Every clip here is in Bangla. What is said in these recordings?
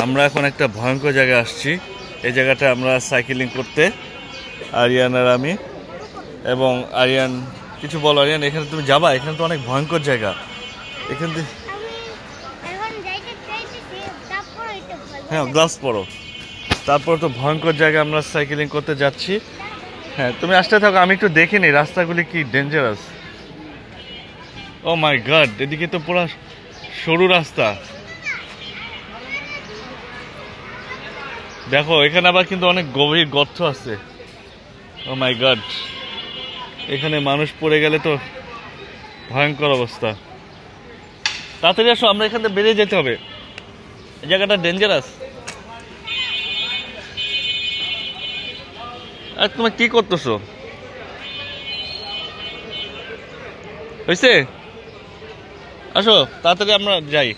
আমরা এখন একটা ভয়ঙ্কর জায়গায় আসছি। এই জায়গাটা আমরা সাইকেলিং করতে, আরিয়ান আর আমি। এবং আরিয়ান, কিছু বলো আরিয়ান, এখানে তুমি যাবা? এখানে তো অনেক ভয়ঙ্কর জায়গা এখান থেকে। হ্যাঁ, গ্লাভস পরো। তারপর তো ভয়ঙ্কর জায়গা আমরা সাইকেলিং করতে যাচ্ছি। হ্যাঁ, তুমি আসতে থাকো, আমি একটু দেখে নিই রাস্তাগুলি কি ডেঞ্জারাস। ও মাই গড, এদিকে তো পুরো সরু রাস্তা। দেখো এখানে আবার কিন্তু অনেক গভীর গর্ত আছে। ও মাই গড, এখানে মানুষ পড়ে গেলে তো ভয়ঙ্কর অবস্থা। তাড়াতাড়ি আসো, আমরা এখান থেকে বেরিয়ে যেতে হবে, এই জায়গাটা ডেঞ্জারাস। আর তুমি কি করতেছো? হয়েছে, আসো তাড়াতাড়ি আমরা যাই।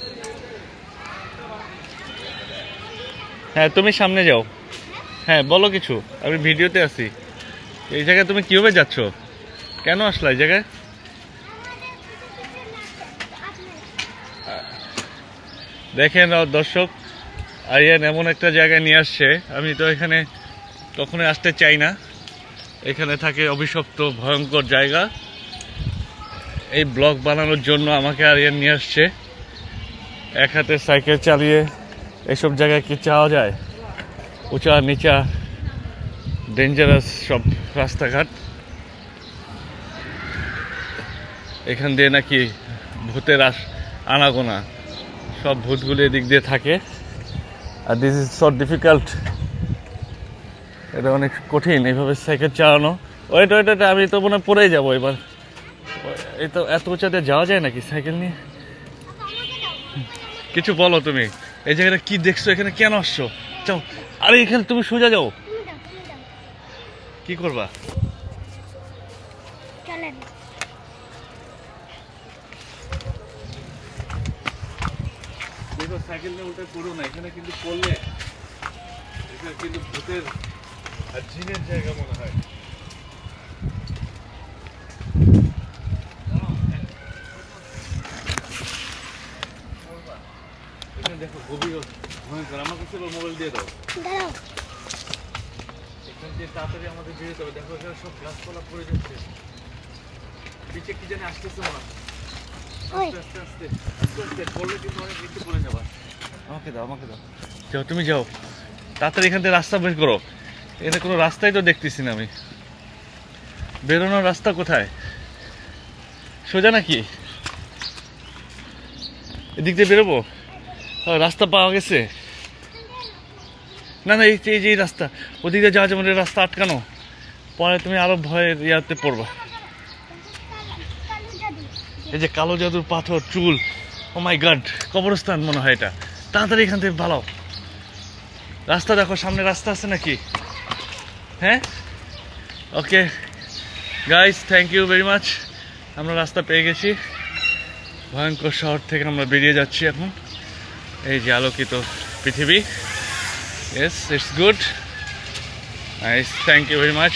হ্যাঁ, তুমি সামনে যাও। হ্যাঁ বলো কিছু, আমি ভিডিওতে আছি। এই জায়গায় তুমি কিভাবে যাচ্ছ? কেন আসলা এই জায়গায়? দেখেন দর্শক, আরিয়ান এমন একটা জায়গায় নিয়ে আসছে, আমি তো এখানে কখনোই আসতে চাই না। এখানে থাকে অভিশপ্ত ভয়ঙ্কর জায়গা। এই ব্লগ বানানোর জন্য আমাকে আরিয়ান নিয়ে আসছে। এক হাতে সাইকেল চালিয়ে এসব জায়গায় কি চাওয়া যায়? উঁচা নিচা ডেঞ্জারাস সব রাস্তাঘাট। এখান দিয়ে নাকি ভূতের আনাগোনা, সব ভূতগুলি এদিক দিয়ে থাকে। আর দিস ইজ সো ডিফিকাল্ট, এটা অনেক কঠিন এইভাবে সাইকেল চালানো। ওয়েট, আমি তো মনে পড়েই যাবো এবার। এই তো এত উঁচাতে যাওয়া যায় নাকি সাইকেল নিয়ে? কিছু বলো তুমি, এই জায়গাটা কি দেখছো? এখানে কেন আসছো? যাও, আরে এখানে তুমি সোজা যাও। কি করবা? দেখো সাইকেল নিয়ে উল্টে পড়ো না, এখানে কিন্তু পড়লে এখানে কিন্তু ভূতের আর জিনের জায়গা মনে হয়। এখানে দেখো গভীর ভয়ঙ্কর। আমার কাছে মোবাইল দিয়ে দাও। এখান দিয়ে তাড়াতাড়ি আমাদের বেরোতে হবে। দেখো এখানে সব গাছপালা পড়ে যাচ্ছে, নিচে কি জানি আসতেছে মনে হয়। আস্তে আস্তে পড়লে কিন্তু অনেক নিচে পড়ে যাবা। আমাকে দাও। যাও, তুমি যাও তাড়াতাড়ি, এখান থেকে রাস্তা বের করো। এখানে কোনো রাস্তাই তো দেখতেছি না আমি। বেরোনোর রাস্তা কোথায়? সোজা নাকি? এদিক দিয়ে বেরোবো? রাস্তা পাওয়া গেছে? না, এই রাস্তা, ওদিকে যাওয়া যাবে না, রাস্তা আটকানো। পরে তুমি আরো ভয়ের ইয়াতে পড়বা। এই যে কালো জাদুর পাথর, চুল, ও মাই গড, কবরস্থান মনে হয় এটা। তাড়াতাড়ি এখান থেকে পালাও। রাস্তা দেখো, সামনে রাস্তা আছে নাকি? হ্যাঁ, okay guys, thank you very much. আমরা রাস্তা পেয়ে গেছি। ভয়ঙ্কর শহর থেকে আমরা বেরিয়ে যাচ্ছি এখন। এই যে আলোকিত পৃথিবী। Yes, it's good, nice, thank you very much.